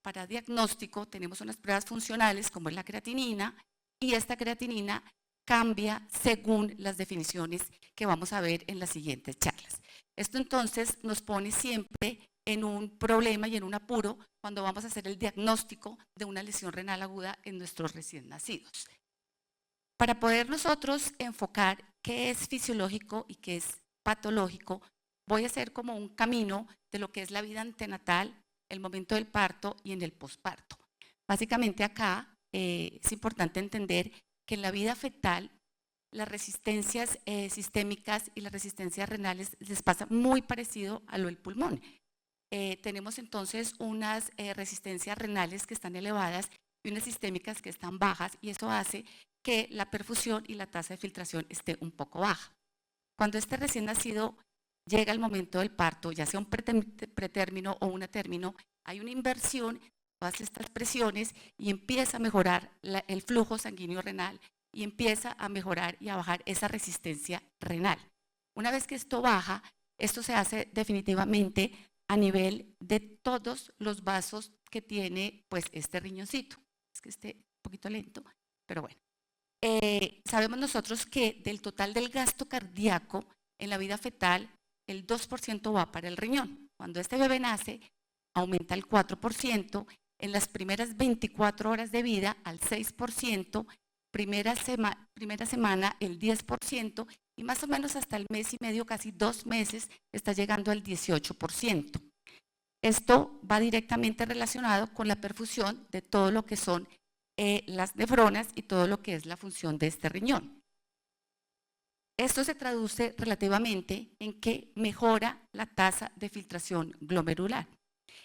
para diagnóstico tenemos unas pruebas funcionales como es la creatinina, y esta creatinina cambia según las definiciones que vamos a ver en las siguientes charlas. Esto entonces nos pone siempre en un problema y en un apuro cuando vamos a hacer el diagnóstico de una lesión renal aguda en nuestros recién nacidos. Para poder nosotros enfocar qué es fisiológico y qué es patológico, voy a hacer como un camino de lo que es la vida antenatal, el momento del parto y en el posparto. Básicamente acá es importante entender que en la vida fetal las resistencias sistémicas y las resistencias renales les pasa muy parecido a lo del pulmón. Tenemos entonces unas resistencias renales que están elevadas y unas sistémicas que están bajas, y eso hace que la perfusión y la tasa de filtración esté un poco baja. Cuando este recién nacido llega el momento del parto, ya sea un pretérmino o un a término, hay una inversión de todas estas presiones y empieza a mejorar el flujo sanguíneo renal y empieza a mejorar y a bajar esa resistencia renal. Una vez que esto baja, esto se hace definitivamente a nivel de todos los vasos que tiene pues este riñoncito. Es que esté un poquito lento, pero bueno. Sabemos nosotros que del total del gasto cardíaco en la vida fetal, el 2% va para el riñón. Cuando este bebé nace, aumenta el 4%, en las primeras 24 horas de vida al 6%, primera semana el 10%, y más o menos hasta el mes y medio, casi 2 meses, está llegando al 18%. Esto va directamente relacionado con la perfusión de todo lo que son las nefronas y todo lo que es la función de este riñón. Esto se traduce relativamente en que mejora la tasa de filtración glomerular.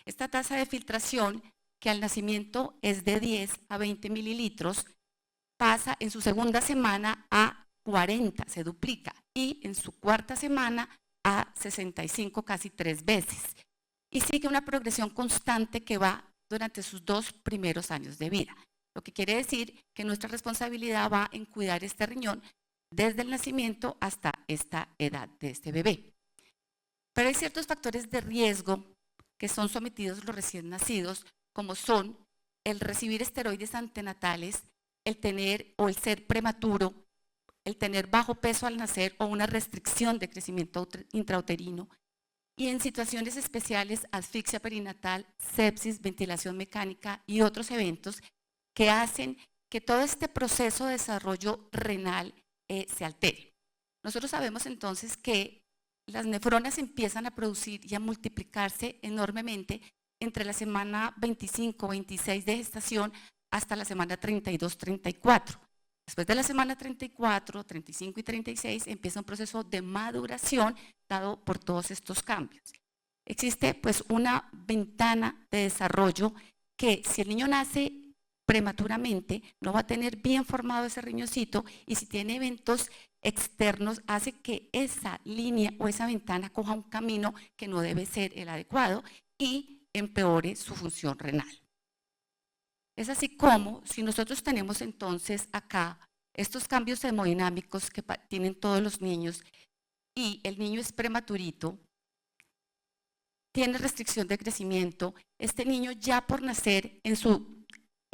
Esta tasa de filtración, que al nacimiento es de 10 a 20 mililitros, pasa en su segunda semana a 40, se duplica, y en su cuarta semana a 65, casi 3 veces. Y sigue una progresión constante que va durante sus 2 primeros años de vida. Lo que quiere decir que nuestra responsabilidad va en cuidar este riñón desde el nacimiento hasta esta edad de este bebé. Pero hay ciertos factores de riesgo que son sometidos los recién nacidos, como son el recibir esteroides antenatales, el tener o el ser prematuro, el tener bajo peso al nacer o una restricción de crecimiento intrauterino, y en situaciones especiales asfixia perinatal, sepsis, ventilación mecánica y otros eventos que hacen que todo este proceso de desarrollo renal se altere. Nosotros sabemos entonces que las nefronas empiezan a producir y a multiplicarse enormemente entre la semana 25-26 de gestación hasta la semana 32-34. Después de la semana 34, 35 y 36 empieza un proceso de maduración dado por todos estos cambios. Existe pues una ventana de desarrollo que si el niño nace prematuramente no va a tener bien formado ese riñoncito, y si tiene eventos externos hace que esa línea o esa ventana coja un camino que no debe ser el adecuado y empeore su función renal. Es así como si nosotros tenemos entonces acá estos cambios hemodinámicos que tienen todos los niños y el niño es prematurito, tiene restricción de crecimiento, este niño ya por nacer en su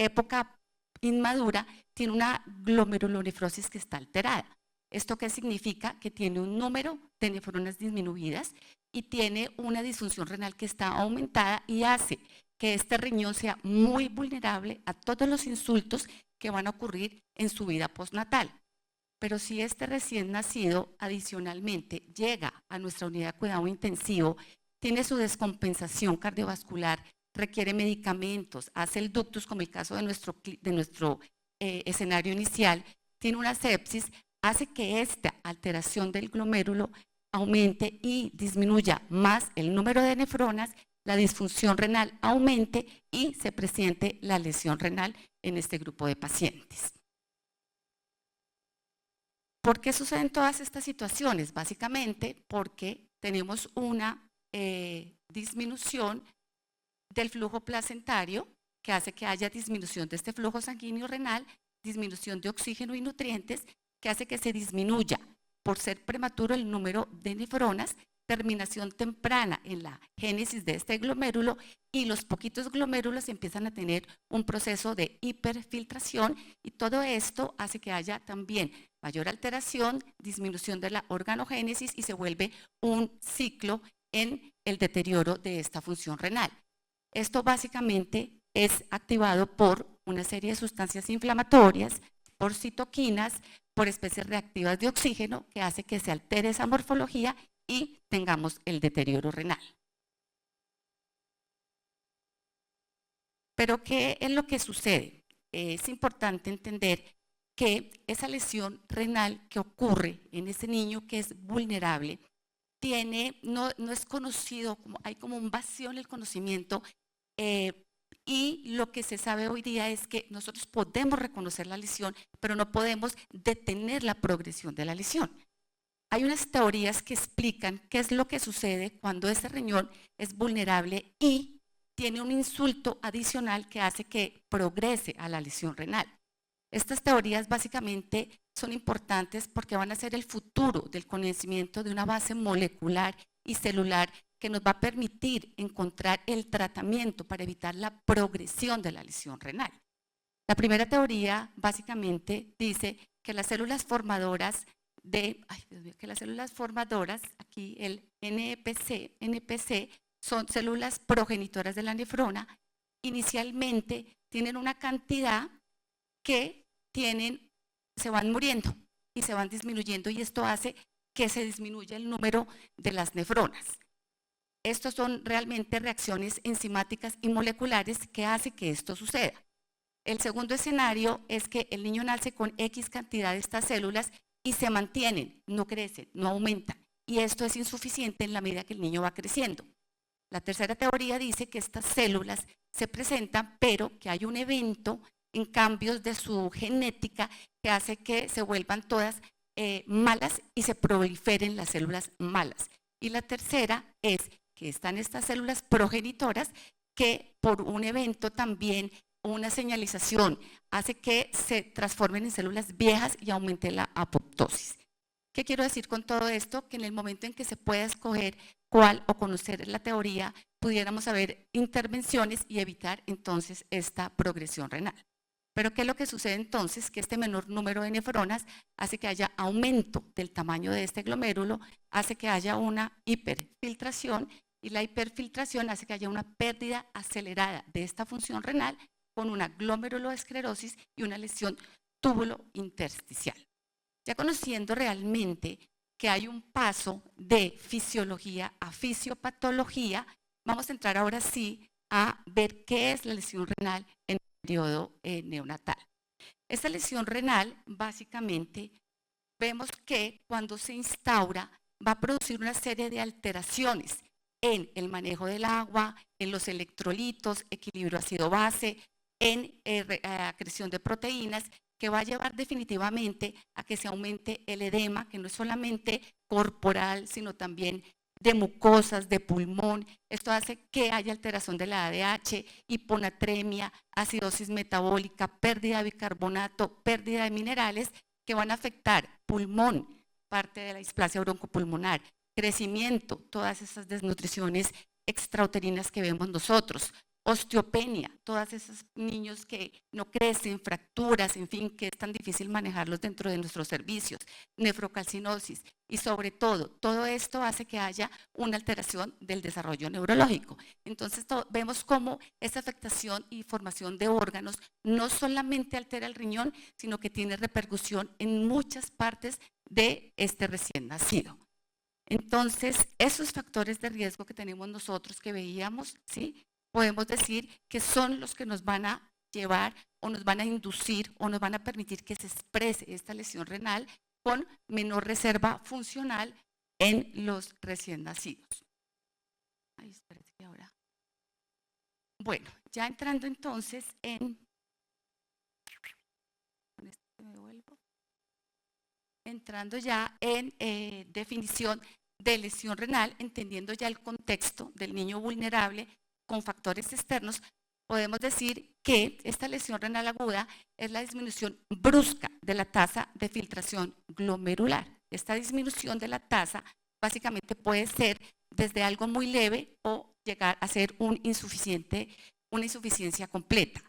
época inmadura tiene una glomerulonefrosis que está alterada. ¿Esto qué significa? Que tiene un número de nefronas disminuidas y tiene una disfunción renal que está aumentada y hace que este riñón sea muy vulnerable a todos los insultos que van a ocurrir en su vida postnatal. Pero si este recién nacido adicionalmente llega a nuestra unidad de cuidado intensivo, tiene su descompensación cardiovascular, requiere medicamentos, hace el ductus, como el caso de nuestro escenario inicial, tiene una sepsis, hace que esta alteración del glomérulo aumente y disminuya más el número de nefronas, la disfunción renal aumente y se presente la lesión renal en este grupo de pacientes. ¿Por qué suceden todas estas situaciones? Básicamente porque tenemos una disminución del flujo placentario que hace que haya disminución de este flujo sanguíneo renal, disminución de oxígeno y nutrientes, que hace que se disminuya por ser prematuro el número de nefronas terminación temprana en la génesis de este glomérulo y los poquitos glomérulos empiezan a tener un proceso de hiperfiltración y todo esto hace que haya también mayor alteración, disminución de la organogénesis y se vuelve un ciclo en el deterioro de esta función renal. Esto básicamente es activado por una serie de sustancias inflamatorias, por citoquinas, por especies reactivas de oxígeno que hace que se altere esa morfología y tengamos el deterioro renal. Pero ¿qué es lo que sucede? Es importante entender que esa lesión renal que ocurre en ese niño que es vulnerable no es conocido, hay como un vacío en el conocimiento y lo que se sabe hoy día es que nosotros podemos reconocer la lesión, pero no podemos detener la progresión de la lesión. Hay unas teorías que explican qué es lo que sucede cuando ese riñón es vulnerable y tiene un insulto adicional que hace que progrese a la lesión renal. Estas teorías básicamente son importantes porque van a ser el futuro del conocimiento de una base molecular y celular que nos va a permitir encontrar el tratamiento para evitar la progresión de la lesión renal. La primera teoría básicamente dice que las células formadoras aquí el NPC son células progenitoras de la nefrona, inicialmente tienen una cantidad que se van muriendo y se van disminuyendo y esto hace que se disminuya el número de las nefronas. Estos son realmente reacciones enzimáticas y moleculares que hacen que esto suceda. El segundo escenario es que el niño nace con X cantidad de estas células y se mantienen, no crecen, no aumentan. Y esto es insuficiente en la medida que el niño va creciendo. La tercera teoría dice que estas células se presentan, pero que hay un evento en cambios de su genética que hace que se vuelvan todas malas y se proliferen las células malas. Y la tercera es que están estas células progenitoras que por un evento también, una señalización, hace que se transformen en células viejas y aumente la apoptosis. ¿Qué quiero decir con todo esto? Que en el momento en que se pueda escoger cuál o conocer la teoría, pudiéramos haber intervenciones y evitar entonces esta progresión renal. Pero ¿qué es lo que sucede entonces? Que este menor número de nefronas hace que haya aumento del tamaño de este glomérulo, hace que haya una hiperfiltración y la hiperfiltración hace que haya una pérdida acelerada de esta función renal con una glomerulosclerosis y una lesión túbulo intersticial. Ya conociendo realmente que hay un paso de fisiología a fisiopatología, vamos a entrar ahora sí a ver qué es la lesión renal en el periodo neonatal. Esta lesión renal, básicamente, vemos que cuando se instaura va a producir una serie de alteraciones en el manejo del agua, en los electrolitos, equilibrio ácido-base, en acreción de proteínas, que va a llevar definitivamente a que se aumente el edema, que no es solamente corporal, sino también de mucosas, de pulmón. Esto hace que haya alteración de la ADH, hiponatremia, acidosis metabólica, pérdida de bicarbonato, pérdida de minerales que van a afectar pulmón, parte de la displasia broncopulmonar, crecimiento, todas esas desnutriciones extrauterinas que vemos nosotros, osteopenia, todos esos niños que no crecen, fracturas, en fin, que es tan difícil manejarlos dentro de nuestros servicios, nefrocalcinosis y sobre todo esto hace que haya una alteración del desarrollo neurológico. Entonces vemos cómo esa afectación y formación de órganos no solamente altera el riñón, sino que tiene repercusión en muchas partes de este recién nacido. Entonces, esos factores de riesgo que tenemos nosotros que veíamos, ¿sí?, podemos decir que son los que nos van a llevar o nos van a inducir o nos van a permitir que se exprese esta lesión renal con menor reserva funcional en los recién nacidos. Ay, espérate que ahora. Bueno, ya entrando entonces entrando ya en definición de lesión renal, entendiendo ya el contexto del niño vulnerable con factores externos, podemos decir que esta lesión renal aguda es la disminución brusca de la tasa de filtración glomerular. Esta disminución de la tasa básicamente puede ser desde algo muy leve o llegar a ser una insuficiencia completa,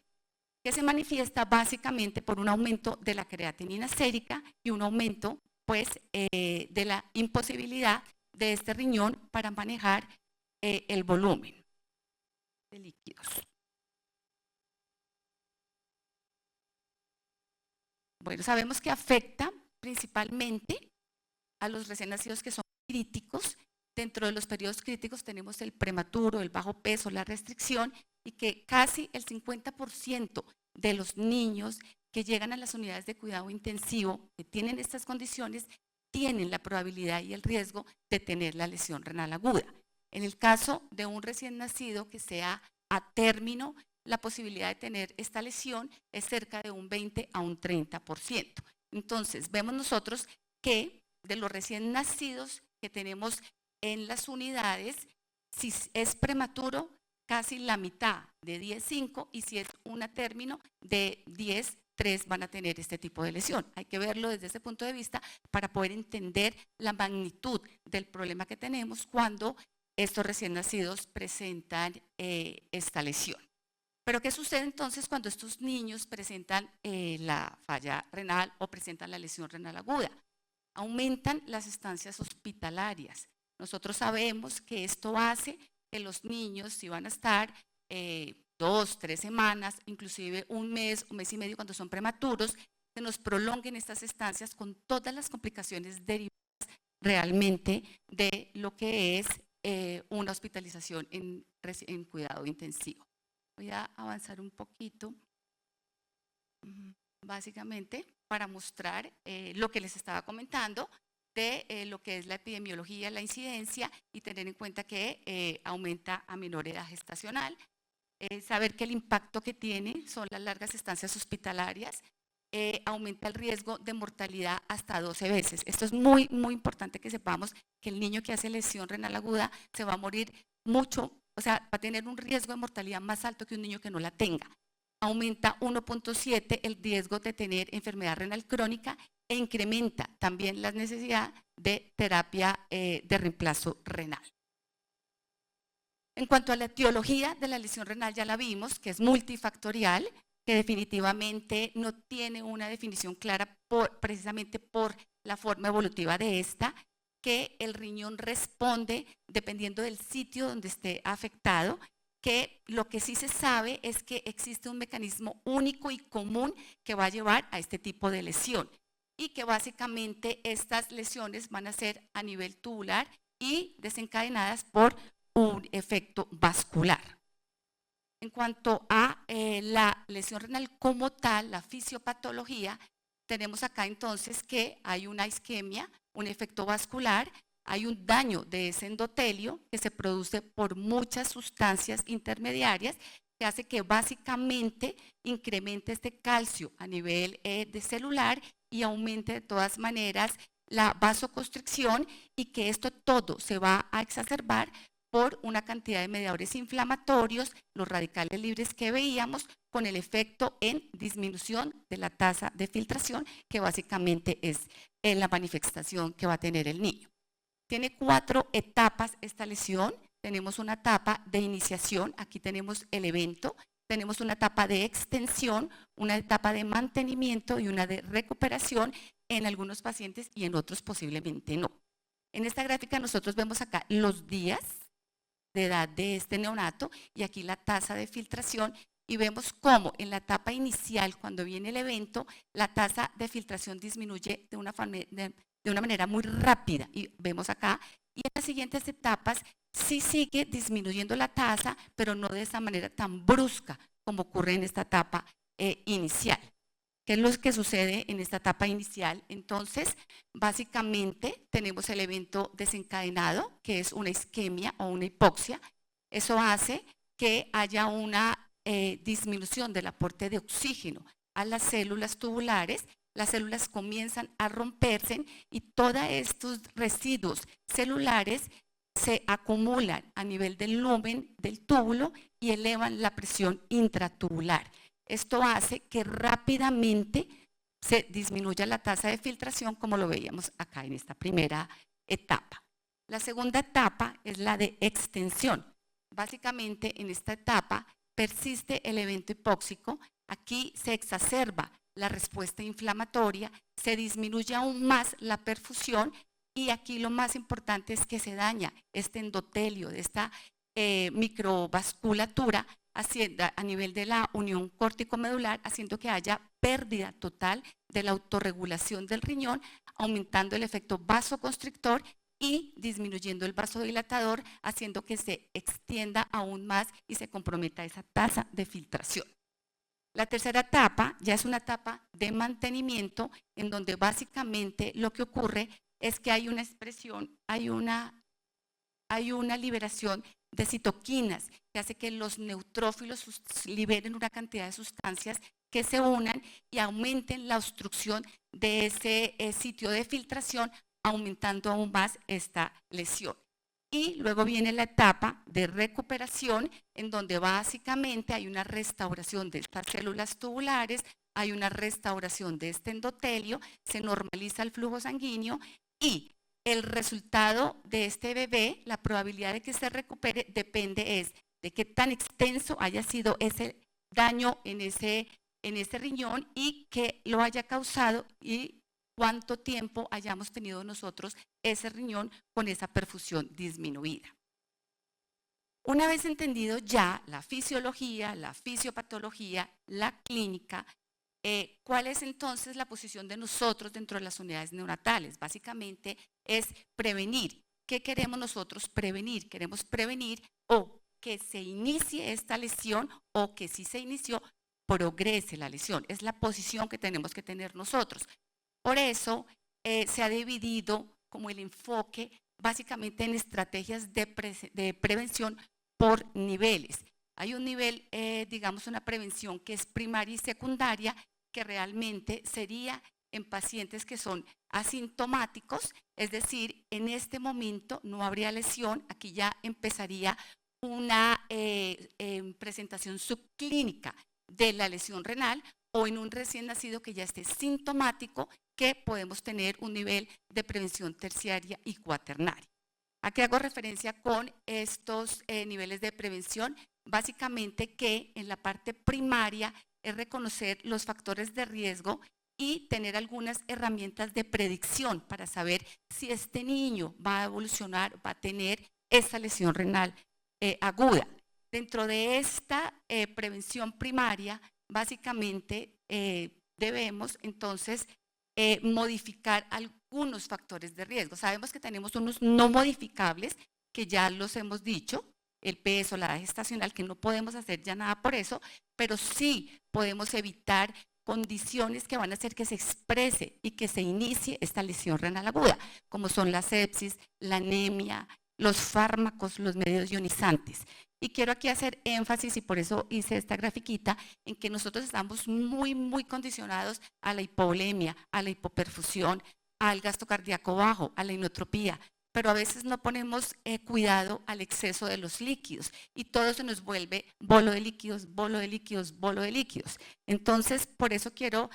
que se manifiesta básicamente por un aumento de la creatinina sérica y un aumento pues, de la imposibilidad de este riñón para manejar el volumen de líquidos. Bueno, sabemos que afecta principalmente a los recién nacidos que son críticos. Dentro de los periodos críticos tenemos el prematuro, el bajo peso, la restricción, y que casi el 50% de los niños que llegan a las unidades de cuidado intensivo, que tienen estas condiciones, tienen la probabilidad y el riesgo de tener la lesión renal aguda. En el caso de un recién nacido que sea a término, la posibilidad de tener esta lesión es cerca de un 20 a un 30%. Entonces, vemos nosotros que de los recién nacidos que tenemos en las unidades, si es prematuro, casi la mitad de 10,5, y si es un término de 10,3 van a tener este tipo de lesión. Hay que verlo desde ese punto de vista para poder entender la magnitud del problema que tenemos cuando estos recién nacidos presentan esta lesión. Pero ¿qué sucede entonces cuando estos niños presentan la falla renal o presentan la lesión renal aguda? Aumentan las estancias hospitalarias. Nosotros sabemos que esto hace que los niños, si van a estar 2, 3 semanas, inclusive un mes y medio cuando son prematuros, se nos prolonguen estas estancias con todas las complicaciones derivadas realmente de lo que es una hospitalización en cuidado intensivo. Voy a avanzar un poquito, básicamente, para mostrar lo que les estaba comentando de lo que es la epidemiología, la incidencia, y tener en cuenta que aumenta a menor edad gestacional. Saber que el impacto que tiene son las largas estancias hospitalarias, aumenta el riesgo de mortalidad hasta 12 veces. Esto es muy, muy importante que sepamos que el niño que hace lesión renal aguda se va a morir mucho, o sea, va a tener un riesgo de mortalidad más alto que un niño que no la tenga. Aumenta 1.7 el riesgo de tener enfermedad renal crónica e incrementa también la necesidad de terapia de reemplazo renal. En cuanto a la etiología de la lesión renal, ya la vimos, que es multifactorial, que definitivamente no tiene una definición clara precisamente por la forma evolutiva de esta, que el riñón responde dependiendo del sitio donde esté afectado, que lo que sí se sabe es que existe un mecanismo único y común que va a llevar a este tipo de lesión, y que básicamente estas lesiones van a ser a nivel tubular y desencadenadas por un efecto vascular. En cuanto a la lesión renal como tal, la fisiopatología, tenemos acá entonces que hay una isquemia, un efecto vascular, hay un daño de ese endotelio que se produce por muchas sustancias intermediarias que hace que básicamente incremente este calcio a nivel de celular y aumente de todas maneras la vasoconstricción, y que esto todo se va a exacerbar por una cantidad de mediadores inflamatorios, los radicales libres que veíamos, con el efecto en disminución de la tasa de filtración, que básicamente es la manifestación que va a tener el niño. Tiene 4 etapas esta lesión. Tenemos una etapa de iniciación, aquí tenemos el evento, tenemos una etapa de extensión, una etapa de mantenimiento y una de recuperación en algunos pacientes y en otros posiblemente no. En esta gráfica nosotros vemos acá los días de edad de este neonato y aquí la tasa de filtración, y vemos cómo en la etapa inicial, cuando viene el evento, la tasa de filtración disminuye de una manera muy rápida, y vemos acá, y en las siguientes etapas sí sigue disminuyendo la tasa, pero no de esa manera tan brusca como ocurre en esta etapa inicial. ¿Qué es lo que sucede en esta etapa inicial? Entonces, básicamente tenemos el evento desencadenado, que es una isquemia o una hipoxia. Eso hace que haya una disminución del aporte de oxígeno a las células tubulares. Las células comienzan a romperse y todos estos residuos celulares se acumulan a nivel del lumen del túbulo y elevan la presión intratubular. Esto hace que rápidamente se disminuya la tasa de filtración, como lo veíamos acá en esta primera etapa. La segunda etapa es la de extensión. Básicamente, en esta etapa persiste el evento hipóxico. Aquí se exacerba la respuesta inflamatoria, se disminuye aún más la perfusión y aquí lo más importante es que se daña este endotelio de esta microvasculatura a nivel de la unión córtico-medular, haciendo que haya pérdida total de la autorregulación del riñón, aumentando el efecto vasoconstrictor y disminuyendo el vasodilatador, haciendo que se extienda aún más y se comprometa esa tasa de filtración. La tercera etapa ya es una etapa de mantenimiento en donde básicamente lo que ocurre es que hay una expresión, hay una liberación de citoquinas que hace que los neutrófilos liberen una cantidad de sustancias que se unan y aumenten la obstrucción de ese sitio de filtración, aumentando aún más esta lesión. Y luego viene la etapa de recuperación, en donde básicamente hay una restauración de estas células tubulares, hay una restauración de este endotelio, se normaliza el flujo sanguíneo y el resultado de este bebé, la probabilidad de que se recupere depende de qué tan extenso haya sido ese daño en ese riñón y qué lo haya causado y cuánto tiempo hayamos tenido nosotros ese riñón con esa perfusión disminuida. Una vez entendido ya la fisiología, la fisiopatología, la clínica, ¿cuál es entonces la posición de nosotros dentro de las unidades neonatales? Básicamente es prevenir. ¿Qué queremos nosotros prevenir? Queremos prevenir o que se inicie esta lesión o que si se inició, progrese la lesión. Es la posición que tenemos que tener nosotros. Por eso se ha dividido como el enfoque básicamente en estrategias de prevención por niveles. Hay un nivel, digamos, una prevención que es primaria y secundaria, que realmente sería en pacientes que son asintomáticos, es decir, en este momento no habría lesión, aquí ya empezaría una presentación subclínica de la lesión renal o en un recién nacido que ya esté sintomático, que podemos tener un nivel de prevención terciaria y cuaternaria. Aquí hago referencia con estos niveles de prevención, básicamente que en la parte primaria es reconocer los factores de riesgo y tener algunas herramientas de predicción para saber si este niño va a evolucionar, va a tener esa lesión renal aguda. Dentro de esta prevención primaria, básicamente debemos entonces modificar algunos factores de riesgo. Sabemos que tenemos unos no modificables, que ya los hemos dicho, el peso, la edad gestacional, que no podemos hacer ya nada por eso, pero sí podemos evitar condiciones que van a hacer que se exprese y que se inicie esta lesión renal aguda, como son la sepsis, la anemia, los fármacos, los medios ionizantes. Y quiero aquí hacer énfasis, y por eso hice esta grafiquita, en que nosotros estamos muy condicionados a la hipovolemia, a la hipoperfusión, al gasto cardíaco bajo, a la inotropía, pero a veces no ponemos cuidado al exceso de los líquidos y todo se nos vuelve bolo de líquidos, bolo de líquidos, bolo de líquidos. Entonces, por eso quiero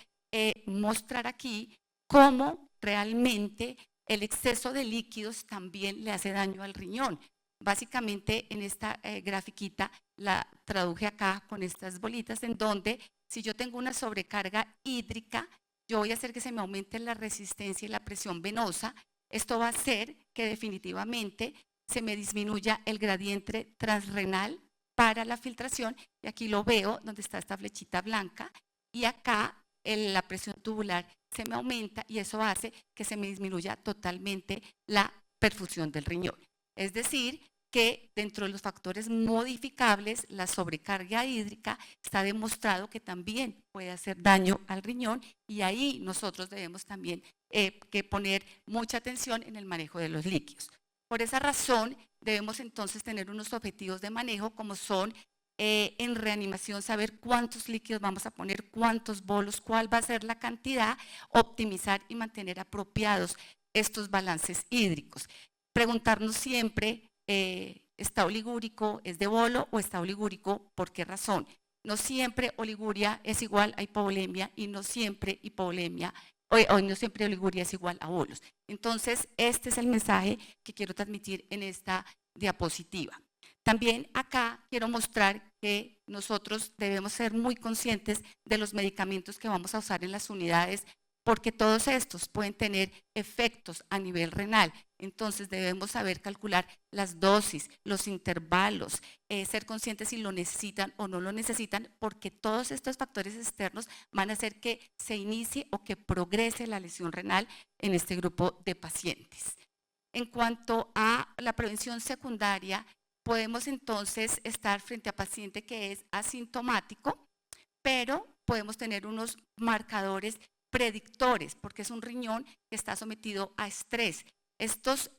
mostrar aquí cómo realmente el exceso de líquidos también le hace daño al riñón. Básicamente en esta grafiquita la traduje acá con estas bolitas, en donde si yo tengo una sobrecarga hídrica, yo voy a hacer que se me aumente la resistencia y la presión venosa. Esto va a hacer que definitivamente se me disminuya el gradiente transrenal para la filtración, y aquí lo veo donde está esta flechita blanca, y acá la presión tubular se me aumenta y eso hace que se me disminuya totalmente la perfusión del riñón. Es decir, que dentro de los factores modificables, la sobrecarga hídrica está demostrado que también puede hacer daño al riñón, y ahí nosotros debemos también que poner mucha atención en el manejo de los líquidos. Por esa razón, debemos entonces tener unos objetivos de manejo como son en reanimación saber cuántos líquidos vamos a poner, cuántos bolos, cuál va a ser la cantidad, optimizar y mantener apropiados estos balances hídricos. Preguntarnos siempre, ¿está oligúrico, es de bolo o está oligúrico? ¿Por qué razón? No siempre oliguria es igual a hipovolemia y no siempre hipovolemia o no siempre oliguria es igual a bolos. Entonces, este es el mensaje que quiero transmitir en esta diapositiva. También acá quiero mostrar que nosotros debemos ser muy conscientes de los medicamentos que vamos a usar en las unidades, porque todos estos pueden tener efectos a nivel renal. Entonces debemos saber calcular las dosis, los intervalos, ser conscientes si lo necesitan o no lo necesitan, porque todos estos factores externos van a hacer que se inicie o que progrese la lesión renal en este grupo de pacientes. En cuanto a la prevención secundaria, podemos entonces estar frente a paciente que es asintomático, pero podemos tener unos marcadores predictores, porque es un riñón que está sometido a estrés. Estos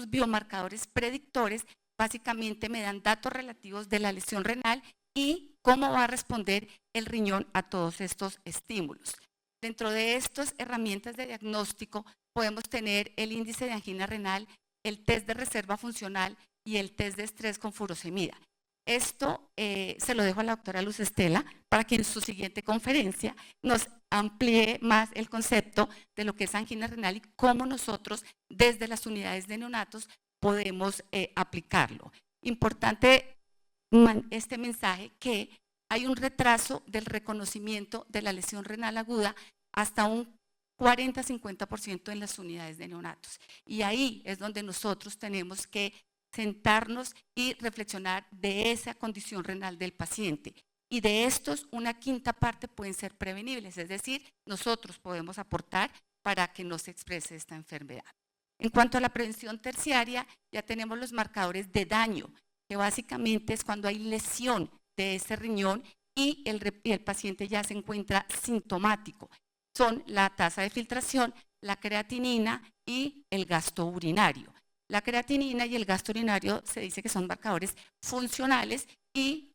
biomarcadores predictores básicamente me dan datos relativos de la lesión renal y cómo va a responder el riñón a todos estos estímulos. Dentro de estas herramientas de diagnóstico podemos tener el índice de angina renal, el test de reserva funcional y el test de estrés con furosemida. Esto se lo dejo a la doctora Luz Estela para que en su siguiente conferencia nos amplíe más el concepto de lo que es angina renal y cómo nosotros desde las unidades de neonatos podemos aplicarlo. Importante este mensaje que hay un retraso del reconocimiento de la lesión renal aguda hasta un 40-50% en las unidades de neonatos. Y ahí es donde nosotros tenemos que sentarnos y reflexionar de esa condición renal del paciente. Y de estos, una quinta parte pueden ser prevenibles, es decir, nosotros podemos aportar para que no se exprese esta enfermedad. En cuanto a la prevención terciaria, ya tenemos los marcadores de daño, que básicamente es cuando hay lesión de ese riñón y el paciente ya se encuentra sintomático. Son la tasa de filtración, la creatinina y el gasto urinario. La creatinina y el gasto urinario se dice que son marcadores funcionales y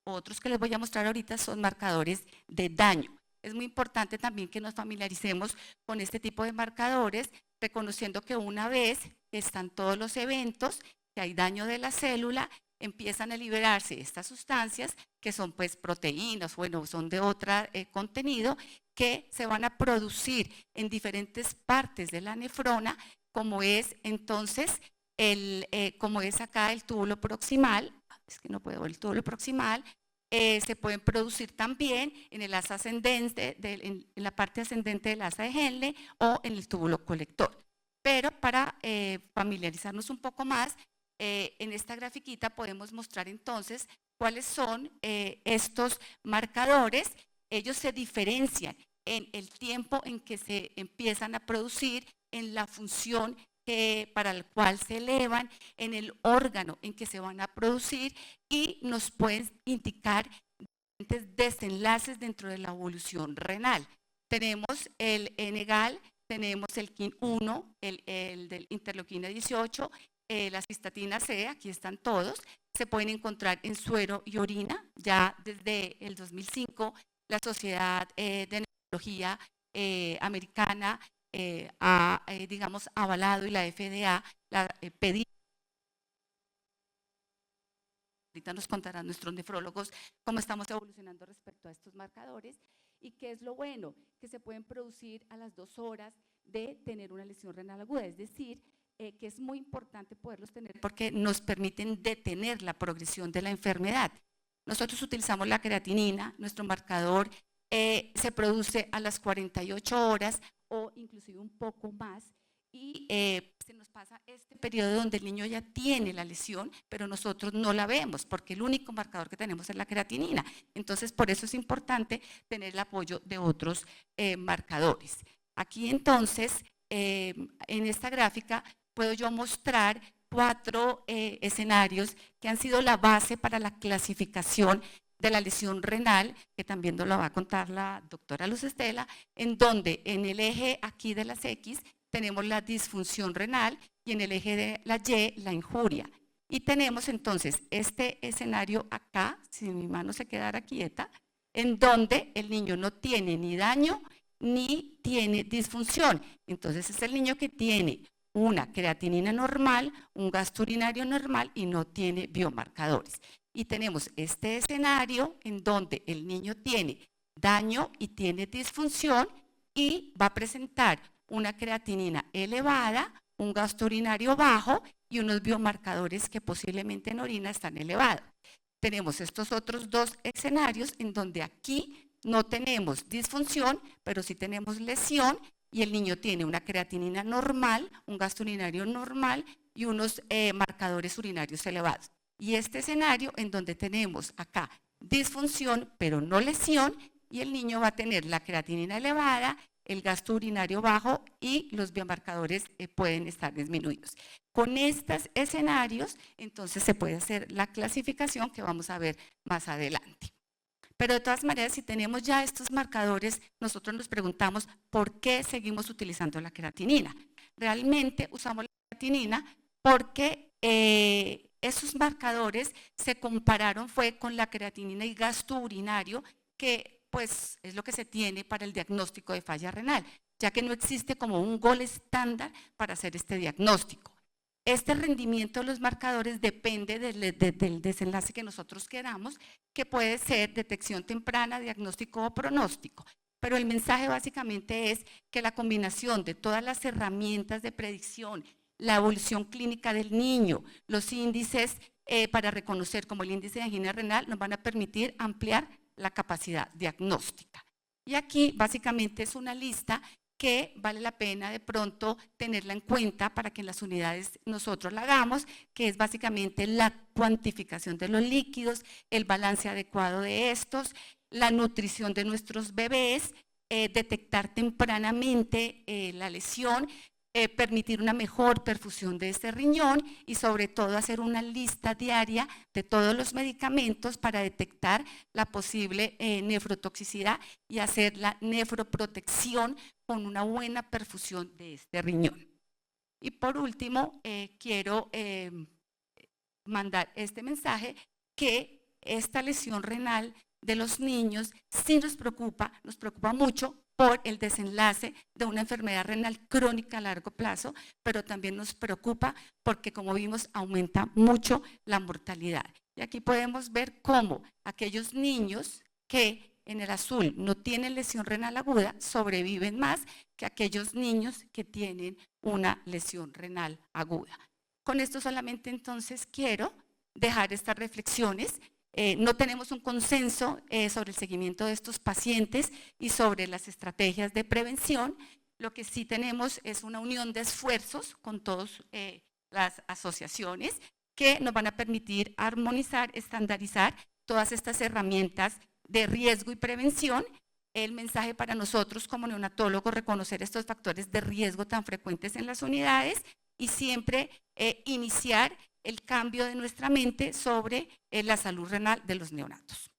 otros que les voy a mostrar ahorita son marcadores de daño. Es muy importante también que nos familiaricemos con este tipo de marcadores, reconociendo que una vez que están todos los eventos, que hay daño de la célula, empiezan a liberarse estas sustancias que son pues proteínas, bueno, son de otro contenido, que se van a producir en diferentes partes de la nefrona, como es entonces, como es acá el túbulo proximal, es que no puedo ver el túbulo proximal, se pueden producir también en el asa ascendente, en la parte ascendente del asa de Henle o en el túbulo colector. Pero para familiarizarnos un poco más, en esta grafiquita podemos mostrar entonces cuáles son estos marcadores. Ellos se diferencian en el tiempo en que se empiezan a producir, en la función para el cual se elevan, en el órgano en que se van a producir y nos pueden indicar diferentes desenlaces dentro de la evolución renal. Tenemos el N-gal, tenemos el KIN1, el del interleuquina 18, la cistatina C, aquí están todos, se pueden encontrar en suero y orina. Ya desde el 2005 la Sociedad de Neurología Americana ha, digamos, avalado y la FDA la pedí. Ahorita nos contarán nuestros nefrólogos cómo estamos evolucionando respecto a estos marcadores y qué es lo bueno, que se pueden producir a las 2 horas de tener una lesión renal aguda, es decir, que es muy importante poderlos tener porque nos permiten detener la progresión de la enfermedad. Nosotros utilizamos la creatinina, nuestro marcador se produce a las 48 horas o inclusive un poco más y se nos pasa este periodo donde el niño ya tiene la lesión, pero nosotros no la vemos porque el único marcador que tenemos es la creatinina. Entonces, por eso es importante tener el apoyo de otros marcadores. Aquí entonces, en esta gráfica, puedo yo mostrar 4 escenarios que han sido la base para la clasificación de la lesión renal, que también nos lo va a contar la doctora Luz Estela, en donde en el eje aquí de las X tenemos la disfunción renal y en el eje de la Y la injuria. Y tenemos entonces este escenario acá, si mi mano se quedara quieta, en donde el niño no tiene ni daño ni tiene disfunción. Entonces es el niño que tiene una creatinina normal, un gasto urinario normal y no tiene biomarcadores. Y tenemos este escenario en donde el niño tiene daño y tiene disfunción y va a presentar una creatinina elevada, un gasto urinario bajo y unos biomarcadores que posiblemente en orina están elevados. Tenemos estos otros dos escenarios en donde aquí no tenemos disfunción, pero sí tenemos lesión y el niño tiene una creatinina normal, un gasto urinario normal y unos marcadores urinarios elevados. Y este escenario en donde tenemos acá disfunción, pero no lesión, y el niño va a tener la creatinina elevada, el gasto urinario bajo y los biomarcadores pueden estar disminuidos. Con estos escenarios, entonces se puede hacer la clasificación que vamos a ver más adelante. Pero de todas maneras, si tenemos ya estos marcadores, nosotros nos preguntamos por qué seguimos utilizando la creatinina. Realmente usamos la creatinina porque esos marcadores se compararon fue con la creatinina y gasto urinario, que pues es lo que se tiene para el diagnóstico de falla renal, ya que no existe como un gol estándar para hacer este diagnóstico. Este rendimiento de los marcadores depende del desenlace que nosotros queramos, que puede ser detección temprana, diagnóstico o pronóstico. Pero el mensaje básicamente es que la combinación de todas las herramientas de predicción, la evolución clínica del niño, los índices para reconocer como el índice de angina renal nos van a permitir ampliar la capacidad diagnóstica. Y aquí básicamente es una lista que vale la pena de pronto tenerla en cuenta para que en las unidades nosotros la hagamos, que es básicamente la cuantificación de los líquidos, el balance adecuado de estos, la nutrición de nuestros bebés, detectar tempranamente la lesión, permitir una mejor perfusión de este riñón y sobre todo hacer una lista diaria de todos los medicamentos para detectar la posible nefrotoxicidad y hacer la nefroprotección con una buena perfusión de este riñón. Y por último, quiero mandar este mensaje que esta lesión renal de los niños sí nos preocupa mucho por el desenlace de una enfermedad renal crónica a largo plazo, pero también nos preocupa porque, como vimos, aumenta mucho la mortalidad. Y aquí podemos ver cómo aquellos niños que en el azul no tienen lesión renal aguda sobreviven más que aquellos niños que tienen una lesión renal aguda. Con esto solamente entonces quiero dejar estas reflexiones. No tenemos un consenso sobre el seguimiento de estos pacientes y sobre las estrategias de prevención. Lo que sí tenemos es una unión de esfuerzos con todas las asociaciones que nos van a permitir armonizar, estandarizar todas estas herramientas de riesgo y prevención. El mensaje para nosotros como neonatólogos, reconocer estos factores de riesgo tan frecuentes en las unidades y siempre iniciar el cambio de nuestra mente sobre la salud renal de los neonatos.